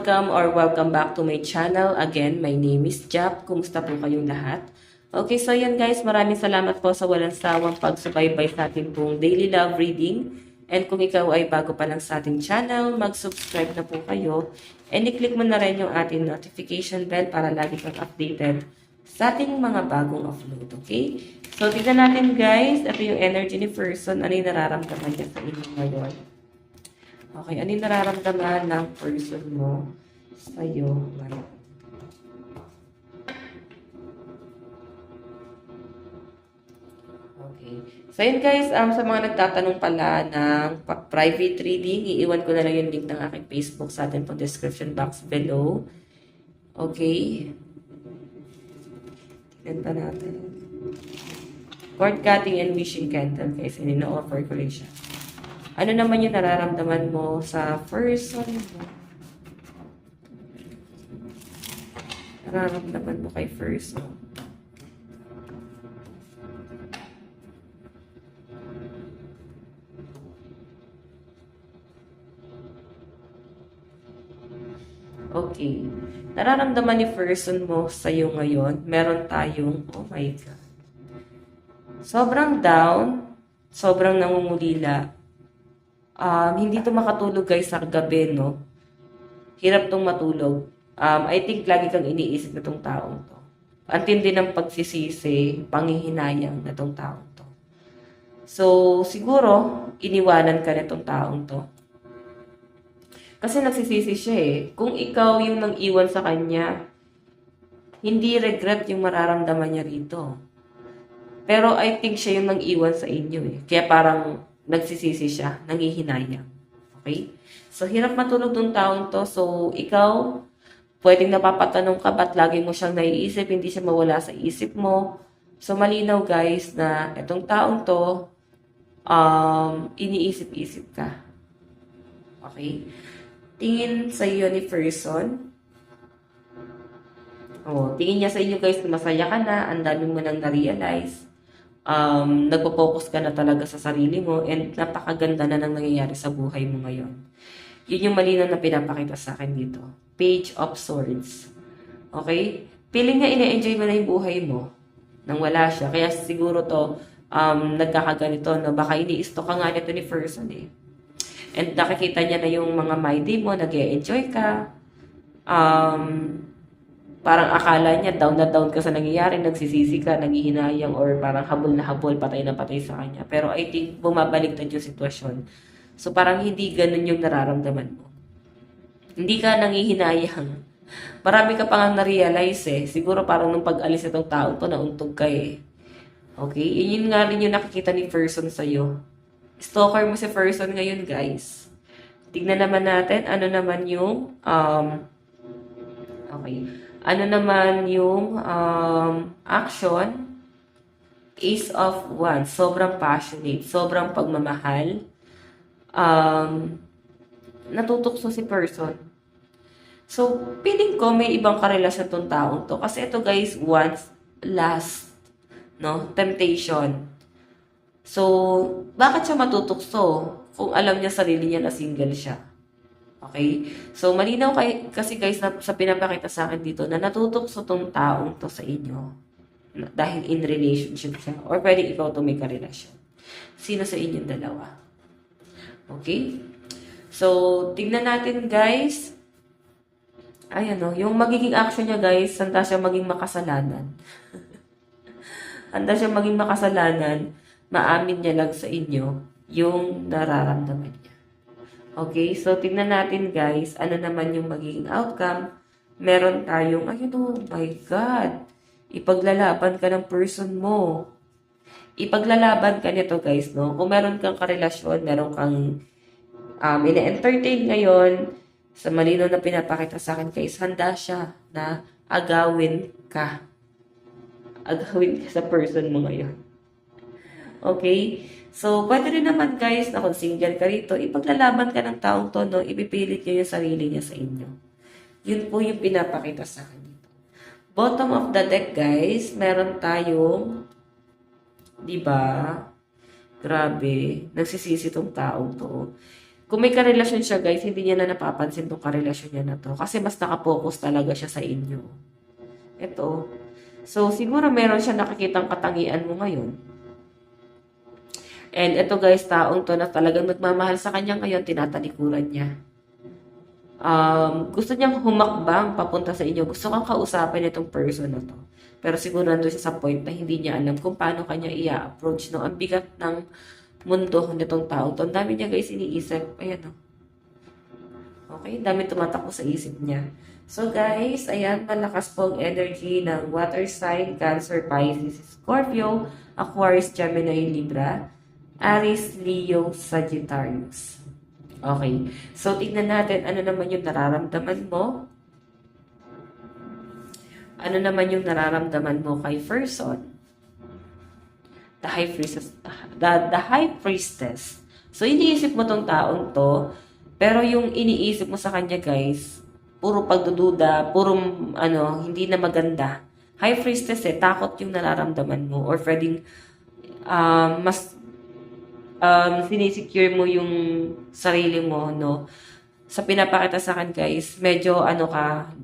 welcome or welcome back to my channel. Again, my name is Jap. Kumusta po kayong lahat? Okay, so yan guys, maraming salamat po sa walang sawang pagsubaybay sa ating pong daily love reading. And kung ikaw ay bago pa lang sa ating channel, mag-subscribe na po kayo. And i-click mo na rin yung ating notification bell para lagi kang updated sa ating mga bagong upload. Okay? So, tignan natin guys, ito yung energy ni person. Ano yung nararamdaman niya sa inyo ngayon? Okay, ano yung nararamdaman ng person mo sa'yo ngayon? Okay. So, yun guys, sa mga nagtatanong pala ng private reading, iiwan ko na lang yung link ng aking Facebook sa atin po description box below. Okay. Tignan pa natin. Cord cutting and wishing candle, guys. And ino-offer ko rin siya. Ano naman yung nararamdaman mo sa person mo? Nararamdaman mo kay person. Okay. Nararamdaman ni person mo sa'yo ngayon, meron tayong, oh my God. Sobrang down, sobrang nangungulila. Hindi to makatulog guys sa gabi, no? Hirap tong matulog. I think lagi kang iniisip na tong taong to. Ang tindi ng pagsisisi, panghihinayang na tong taong to. So, siguro, iniwanan ka na tong taong to. Kasi nagsisisi siya eh. Kung ikaw yung nang iwan sa kanya, hindi regret yung mararamdaman niya rito. Pero I think siya yung nang iwan sa inyo eh. Kaya parang nagsisisi siya, nangihinayang. Okay? So, hirap matulog ng taong to. So, ikaw, pwedeng napapatanong ka, ba't lagi mo siyang naiisip, hindi siya mawala sa isip mo. So, malinaw guys na itong taong to, iniisip-isip ka. Okay? Tingin sa iyo ni person. Tingin niya sa inyo guys na masaya ka na, ang dami mo nang na-realize. Nagpo-focus ka na talaga sa sarili mo and napakaganda na nang nangyayari sa buhay mo ngayon. Yun yung malinaw na pinapakita sa akin dito. Page of Swords. Okay? Feeling niya ina-enjoy mo na yung buhay mo nang wala siya. Kaya siguro to, nagkakaganito, no? Baka ini-stock ka nga nito ni person eh. And nakikita niya na yung mga mind mo, nag-e-enjoy ka. Parang akala niya down na down ka sa nangyayari, nagsisisi ka, nanghihinayang, or parang habol na habol, patay na patay sa kanya. Pero I think bumabaliktad yung sitwasyon. So parang hindi ganun yung nararamdaman mo. Hindi ka nanghihinayang. Marami ka pang na-realize eh. Siguro parang nung pag-alis itong tao to, nauntog ka eh. Okay? Yun nga rin yung nakikita ni person sa'yo. Stalker mo si person ngayon guys. Tignan naman natin ano naman yung okay. Ano naman yung action? Ace of Wands. Sobrang passionate. Sobrang pagmamahal. Natutukso si person. So, feeling ko may ibang karelasyon tong taong to. Kasi ito guys, Wands, last. No? Temptation. So, bakit siya matutukso? Kung alam niya sarili niya na single siya. Okay? So, malinaw kasi guys na, sa pinapakita sa akin dito na natutukso tong taong to sa inyo. Dahil in relationship siya. Or pwede ikaw to may karelasyon. Sino sa inyong dalawa? Okay? So, tignan natin guys. Ayan o. Yung magiging action niya guys, handa siya maging makasalanan. Handa siya maging makasalanan. Maamin niya lang sa inyo yung nararamdaman niya. Okay, so tingnan natin guys, ano naman yung magiging outcome. Meron tayong, ayun oh my God, ipaglalaban ka ng person mo. Ipaglalaban ka nito guys, no? Kung meron kang karelasyon, meron kang ina-entertain ngayon, sa malinaw na pinapakita sa akin guys, handa siya na agawin ka. Agawin ka sa person mo ngayon. Okay? So, pwede rin naman guys na kung single ka rito, ipaglalaban ka ng taong to, no? Ipipilit niyo yung sarili niya sa inyo. Yun po yung pinapakita sa akin dito. Bottom of the deck guys, meron tayong, di ba? Grabe, nagsisisi tong taong to. kung may karelasyon siya guys, hindi niya na napapansin tong karelasyon niya na to. Kasi mas nakapokus talaga siya sa inyo. Ito. So, siguro meron siya nakikitang katangian mo ngayon. And ito guys, taong to na talagang nagmamahal sa kanya ngayon, tinatalikuran niya. Gusto niyang humakbang papunta sa inyo. Gusto kang kausapin itong person na to. Pero siguro nandun siya sa point na hindi niya alam kung paano kanya i-approach. No? Ang bigat ng mundo nitong tao to. Ang dami niya guys iniisip. Ayan o. Okay, dami tumatakbo sa isip niya. So guys, ayan, malakas po ang energy ng water sign, Cancer, Pisces, Scorpio, Aquarius, Gemini, Libra, Aries, Leo, Sagittarius. Okay. So, tignan natin ano naman yung nararamdaman mo. Ano naman yung nararamdaman mo kay person? The High Priestess. The High Priestess. So, iniisip mo tong taong to, pero yung iniisip mo sa kanya, guys, puro pagdududa, puro, hindi na maganda. High Priestess takot yung nararamdaman mo or pwedeng mas sinisecure mo yung sarili mo, no? Sa pinapakita sa akin, guys, medyo,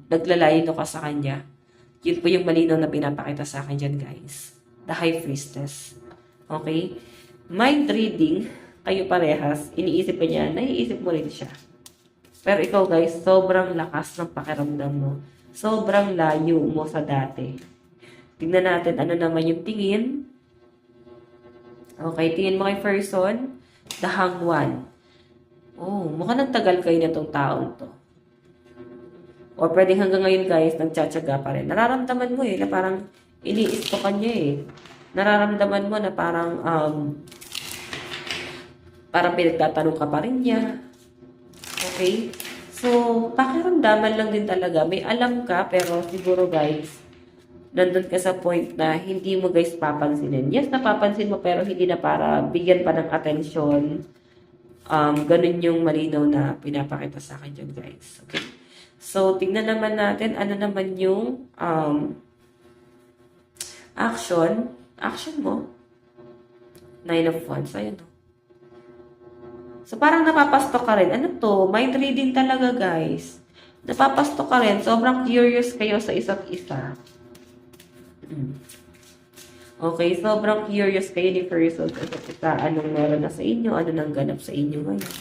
naglalaylo ka sa kanya. Yun po yung malinaw na pinapakita sa akin dyan, guys. The High Priestess. Okay? Mind reading, kayo parehas, iniisip ka niya, naiisip mo rin siya. Pero ikaw, guys, sobrang lakas ng pakiramdam mo. Sobrang layo mo sa dati. Tingnan natin ano naman yung tingin. Okay, tingin mo kay person, the Hanged One. Oh, mukhang nagtagal kayo na itong taon to. O pwedeng hanggang ngayon guys, nagtsatsaga pa rin. Nararamdaman mo na parang iniisto ka niya Nararamdaman mo na parang pinagtatanong ka pa rin niya. Okay? So, pakiramdaman lang din talaga. May alam ka, pero siguro guys, nandun ka sa point na hindi mo guys papansinin. Yes, napapansin mo pero hindi na para bigyan pa ng atensyon. Ganun yung malinaw na pinapakita sa akin dyan guys. Okay. So, tingnan naman natin ano naman yung action. Action mo. 9 of Wands. Ayan o. So, parang napapastok ka rin. Ano to? Mind reading talaga guys. Napapastok ka rin. Sobrang curious kayo sa isa't isa. Okay, sobrang curious kayo ni person sa anong meron na sa inyo, ano nang ganap sa inyo ngayon.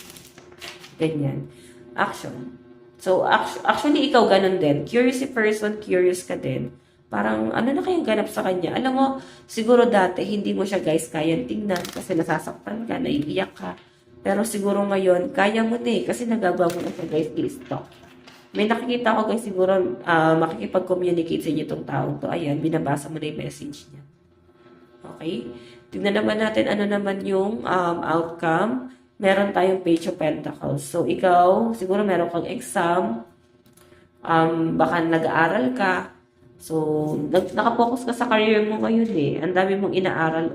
Ganyan. Action. So, actually, ikaw ganun din. Curious si person, curious ka din. Parang, ano na kayong ganap sa kanya? Alam mo, siguro dati, hindi mo siya guys kayang tingnan kasi nasasaktan ka, naiiyak ka. Pero siguro ngayon, kaya mo na kasi nagagawa mo na siya guys i-stalk. May nakikita ko guys, siguro makikipag-communicate sa inyo itong taong to. Ayan, binabasa mo na yung message niya. Okay? Tignan naman natin ano naman yung outcome. Meron tayong Page of Pentacles. So, ikaw, siguro meron kang exam. Baka nag-aaral ka. So, nakapokus ka sa career mo ngayon Ang dami mong inaaral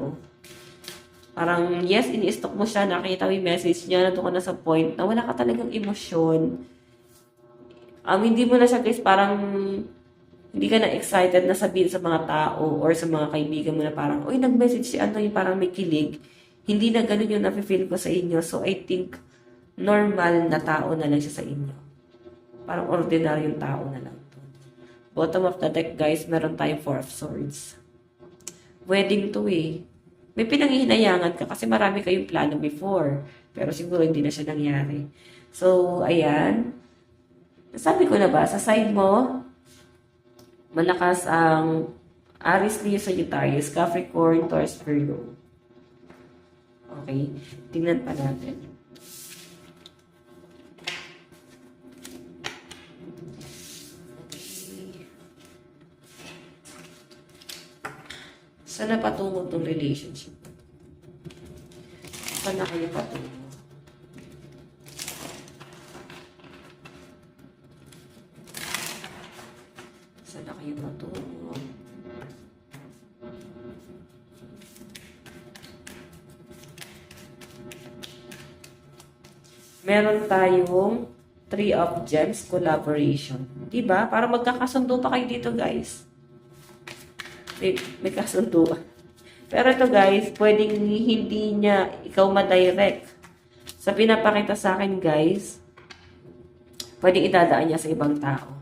Parang, yes, ini-stalk mo siya. Nakita mo yung message niya. Nandun ka na sa point na wala ka talagang emosyon. Hindi mo na siya guys parang hindi ka na excited na sabihin sa mga tao or sa mga kaibigan mo na parang, uy, nag-message si yung parang may kilig. Hindi na ganun yung nafe-feel ko sa inyo. So, I think, normal na tao na lang siya sa inyo. Parang ordinaryong tao na lang. Bottom of the deck, guys, meron tayong 4 of Swords. Wedding to May pinanghihinayangan ka kasi marami kayong plano before. Pero siguro hindi na siya nangyari. So, ayan. Sabi ko na ba, sa side mo, malakas ang Aries, Leo, Sagittarius, Capricorn, Taurus, Virgo. Okay? Tingnan pa natin. Okay. Saan na patungo itong relationship? Saan na kayo patungo? Na kayo patungo. Meron tayong 3 of Gems collaboration. Diba? Para magkakasundo pa kayo dito, guys. May kasundo. Pero ito, guys, pwedeng hindi niya ikaw ma-direct Sa pinapakita sa akin, guys, pwedeng idadaan niya sa ibang tao.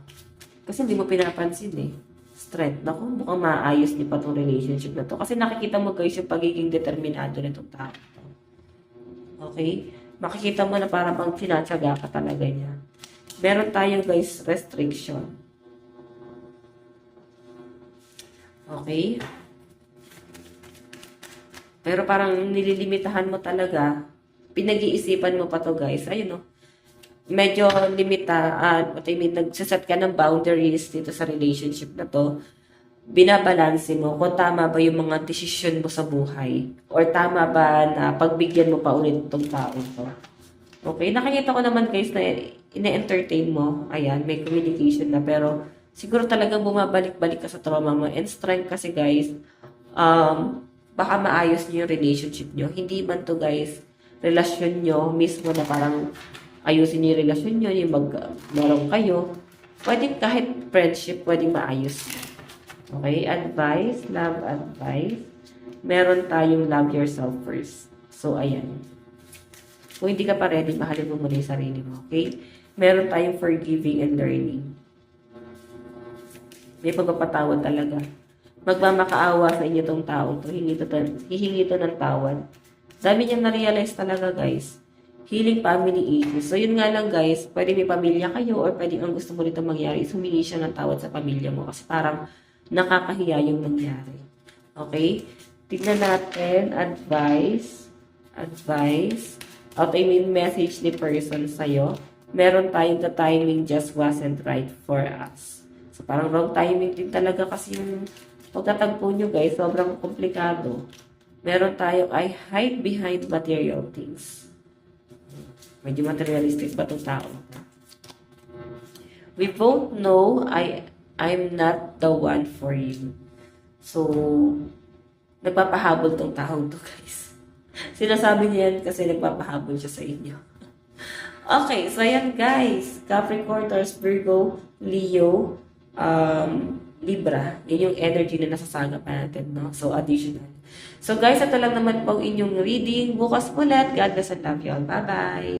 Kasi hindi mo pinapansin eh. Strength. Naku, mukhang maayos niyo pa itong relationship na to. Kasi nakikita mo, guys, yung pagiging determinado nitong tao to. Okay? Makikita mo na parang pang sinatsaga ka talaga niya. Meron tayo, guys, restriction. Okay? Pero parang nililimitahan mo talaga. Pinag-iisipan mo pa to, guys. Ayun, no? Medyo what I mean, nagsaset ka ng boundaries dito sa relationship na to. Binabalanse mo kung tama ba yung mga desisyon mo sa buhay. Or tama ba na pagbigyan mo pa ulit itong tao to. Okay? Nakikita ko naman, guys, na ine-entertain mo. Ayan, may communication na. Pero siguro talagang bumabalik-balik ka sa trauma mo. And strength kasi, guys, baka maayos niyo yung relationship niyo. Hindi man to, guys, relasyon niyo mismo na parang ayusin niyo yung relasyon niyo, yung meron kayo. Pwedeng kahit friendship, pwedeng maayos. Okay? Advice, love advice. Meron tayong love yourself first. So, ayan. Kung hindi ka pa ready, mahalin mo muna yung sarili mo. Okay? Meron tayong forgiving and learning. May pagpapatawad talaga. Magmamakaawa sa inyo tong tao to. Hihingi to ng tawad. Dami niyang na-realize talaga, guys. Healing family issues. So, yun nga lang, guys. Pwede may pamilya kayo or pwede ang gusto mo nito mangyari is humingi siya ng tawad sa pamilya mo kasi parang nakakahiya yung nangyari. Okay? Tignan natin. Advice. Advice. Message ni person sa'yo. Meron tayong the timing just wasn't right for us. So, parang wrong timing din talaga kasi yung pagkatagpo nyo, guys, sobrang komplikado. Meron tayong I hide behind material things. Medyo materialistic ba itong tao? We both know I'm not the one for you. So, nagpapahabol tong tao to, guys. Sinasabi niya yan kasi nagpapahabol siya sa inyo. Okay, so ayan, guys. Capricorn, Taurus, Virgo, Leo, Libra. Yan yung energy na nasasagap natin, no? So, additional. So, guys, ito lang naman po ang inyong reading. Bukas ulit. God bless and love you all. Bye-bye!